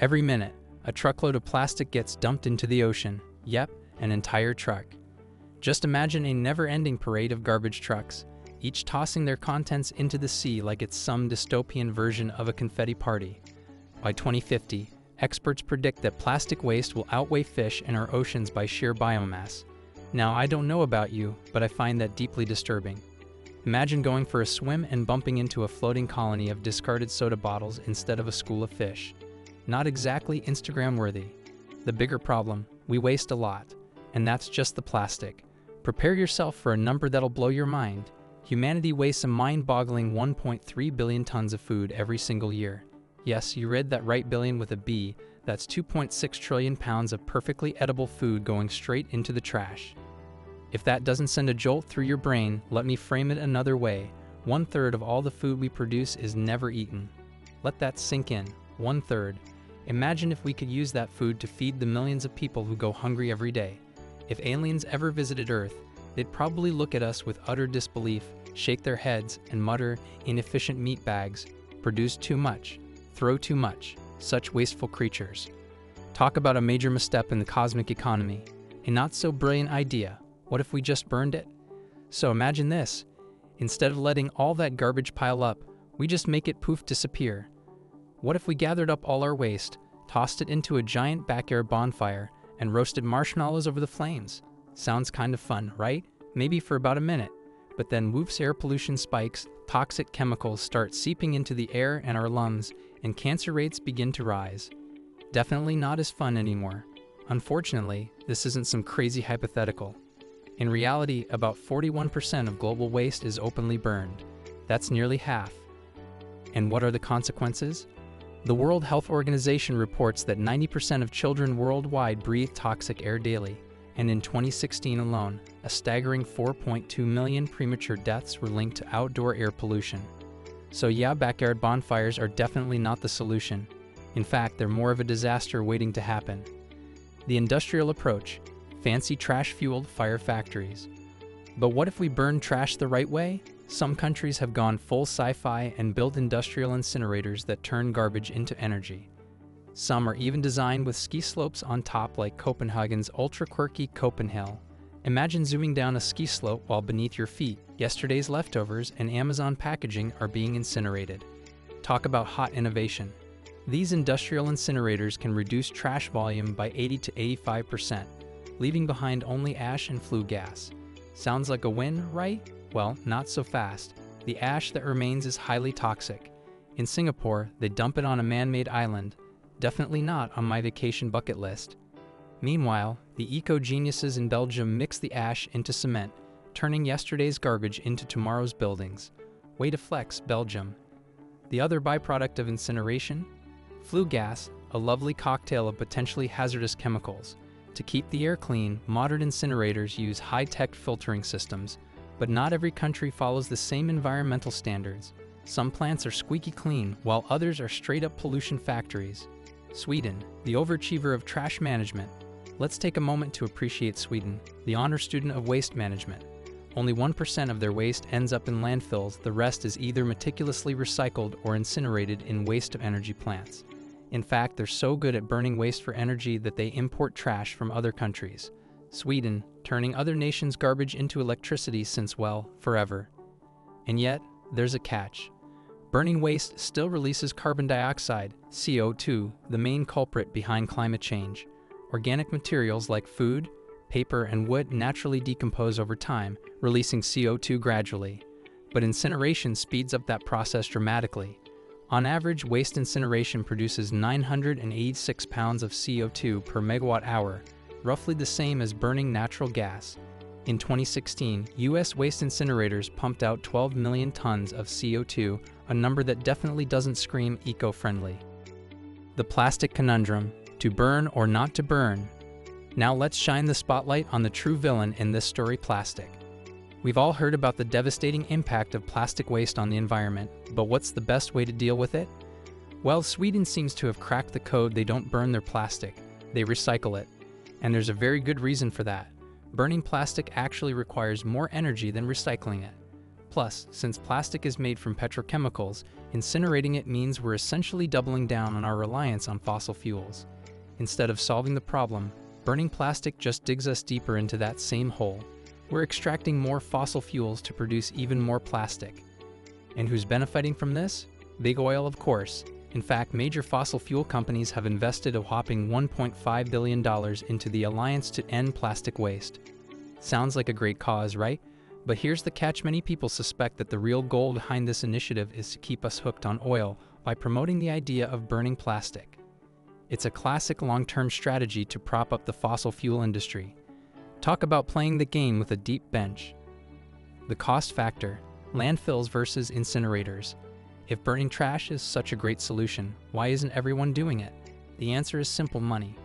Every minute, a truckload of plastic gets dumped into the ocean. Yep, an entire truck. Just imagine a never-ending parade of garbage trucks, each tossing their contents into the sea like it's some dystopian version of a confetti party. By 2050, experts predict that plastic waste will outweigh fish in our oceans by sheer biomass. Now, I don't know about you, but I find that deeply disturbing. Imagine going for a swim and bumping into a floating colony of discarded soda bottles instead of a school of fish. Not exactly Instagram-worthy. The bigger problem, we waste a lot, and that's just the plastic. Prepare yourself for a number that'll blow your mind. Humanity wastes a mind-boggling 1.3 billion tons of food every single year. Yes, you read that right, billion with a B. That's 2.6 trillion pounds of perfectly edible food going straight into the trash. If that doesn't send a jolt through your brain, let me frame it another way. 1/3 of all the food we produce is never eaten. Let that sink in. 1/3. Imagine if we could use that food to feed the millions of people who go hungry every day. If aliens ever visited Earth, they'd probably look at us with utter disbelief, shake their heads, and mutter, "Inefficient meat bags, produce too much, throw too much, such wasteful creatures." Talk about a major misstep in the cosmic economy. A not-so-brilliant idea. What if we just burned it? So imagine this. Instead of letting all that garbage pile up, we just make it poof disappear. What if we gathered up all our waste, tossed it into a giant backyard bonfire, and roasted marshmallows over the flames? Sounds kind of fun, right? Maybe for about a minute. But then whoops, air pollution spikes, toxic chemicals start seeping into the air and our lungs, and cancer rates begin to rise. Definitely not as fun anymore. Unfortunately, this isn't some crazy hypothetical. In reality, about 41% of global waste is openly burned. That's nearly half. And what are the consequences? The World Health Organization reports that 90% of children worldwide breathe toxic air daily, and in 2016 alone, a staggering 4.2 million premature deaths were linked to outdoor air pollution. So yeah, backyard bonfires are definitely not the solution. In fact, they're more of a disaster waiting to happen. The industrial approach: fancy trash-fueled fire factories. But what if we burn trash the right way? Some countries have gone full sci-fi and built industrial incinerators that turn garbage into energy. Some are even designed with ski slopes on top, like Copenhagen's ultra-quirky Copenhagen. Imagine zooming down a ski slope while beneath your feet, yesterday's leftovers and Amazon packaging are being incinerated. Talk about hot innovation. These industrial incinerators can reduce trash volume by 80 to 85%, leaving behind only ash and flue gas. Sounds like a win, right? Well, not so fast. The ash that remains is highly toxic. In Singapore, they dump it on a man-made island. Definitely not on my vacation bucket list. Meanwhile, the eco-geniuses in Belgium mix the ash into cement, turning yesterday's garbage into tomorrow's buildings. Way to flex, Belgium. The other byproduct of incineration? Flue gas, a lovely cocktail of potentially hazardous chemicals. To keep the air clean, modern incinerators use high-tech filtering systems, but not every country follows the same environmental standards. Some plants are squeaky clean, while others are straight-up pollution factories. Sweden, the overachiever of trash management. Let's take a moment to appreciate Sweden, the honor student of waste management. Only 1% of their waste ends up in landfills. The rest is either meticulously recycled or incinerated in waste-to-energy plants. In fact, they're so good at burning waste for energy that they import trash from other countries. Sweden, turning other nations' garbage into electricity since, well, forever. And yet, there's a catch. Burning waste still releases carbon dioxide, CO2, the main culprit behind climate change. Organic materials like food, paper, and wood naturally decompose over time, releasing CO2 gradually. But incineration speeds up that process dramatically. On average, waste incineration produces 986 pounds of CO2 per megawatt hour, roughly the same as burning natural gas. In 2016, U.S. waste incinerators pumped out 12 million tons of CO2, a number that definitely doesn't scream eco-friendly. The plastic conundrum: to burn or not to burn? Now let's shine the spotlight on the true villain in this story: plastic. We've all heard about the devastating impact of plastic waste on the environment, but what's the best way to deal with it? Well, Sweden seems to have cracked the code. They don't burn their plastic, they recycle it. And there's a very good reason for that. Burning plastic actually requires more energy than recycling it. Plus, since plastic is made from petrochemicals, incinerating it means we're essentially doubling down on our reliance on fossil fuels. Instead of solving the problem, burning plastic just digs us deeper into that same hole. We're extracting more fossil fuels to produce even more plastic. And who's benefiting from this? Big oil, of course. In fact, major fossil fuel companies have invested a whopping $1.5 billion into the Alliance to End Plastic Waste. Sounds like a great cause, right? But here's the catch: many people suspect that the real goal behind this initiative is to keep us hooked on oil by promoting the idea of burning plastic. It's a classic long-term strategy to prop up the fossil fuel industry. Talk about playing the game with a deep bench. The cost factor: landfills versus incinerators. If burning trash is such a great solution, why isn't everyone doing it? The answer is simple: money.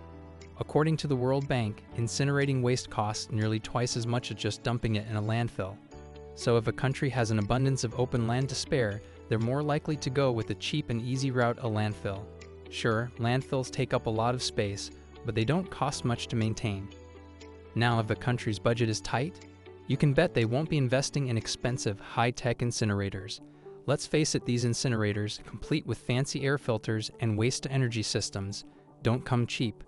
According to the World Bank, incinerating waste costs nearly twice as much as just dumping it in a landfill. So if a country has an abundance of open land to spare, they're more likely to go with the cheap and easy route, a landfill. Sure, landfills take up a lot of space, but they don't cost much to maintain. Now, if a country's budget is tight, you can bet they won't be investing in expensive, high-tech incinerators. Let's face it, these incinerators, complete with fancy air filters and waste-to-energy systems, don't come cheap.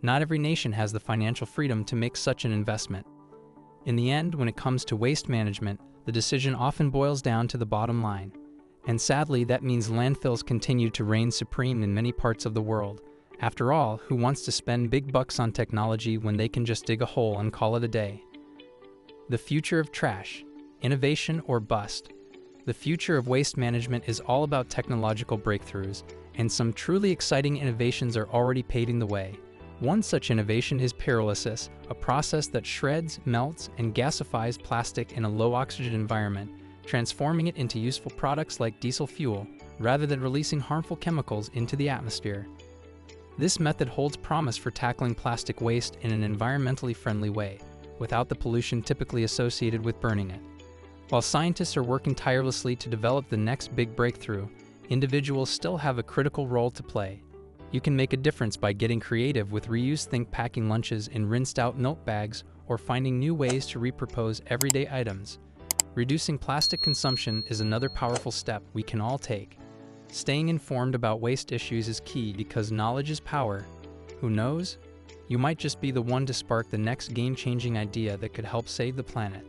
Not every nation has the financial freedom to make such an investment. In the end, when it comes to waste management, the decision often boils down to the bottom line. And sadly, that means landfills continue to reign supreme in many parts of the world. After all, who wants to spend big bucks on technology when they can just dig a hole and call it a day? The future of trash: innovation or bust? The future of waste management is all about technological breakthroughs, and some truly exciting innovations are already paving the way. One such innovation is pyrolysis, a process that shreds, melts, and gasifies plastic in a low-oxygen environment, transforming it into useful products like diesel fuel, rather than releasing harmful chemicals into the atmosphere. This method holds promise for tackling plastic waste in an environmentally friendly way, without the pollution typically associated with burning it. While scientists are working tirelessly to develop the next big breakthrough, individuals still have a critical role to play. You can make a difference by getting creative with reuse. Think packing lunches in rinsed-out milk bags or finding new ways to repurpose everyday items. Reducing plastic consumption is another powerful step we can all take. Staying informed about waste issues is key, because knowledge is power. Who knows? You might just be the one to spark the next game-changing idea that could help save the planet.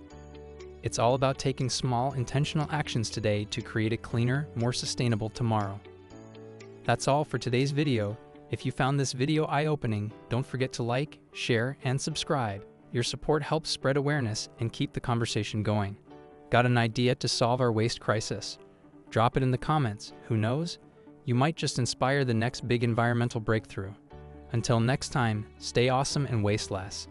It's all about taking small, intentional actions today to create a cleaner, more sustainable tomorrow. That's all for today's video. If you found this video eye-opening, don't forget to like, share, and subscribe. Your support helps spread awareness and keep the conversation going. Got an idea to solve our waste crisis? Drop it in the comments. Who knows? You might just inspire the next big environmental breakthrough. Until next time, stay awesome and waste less.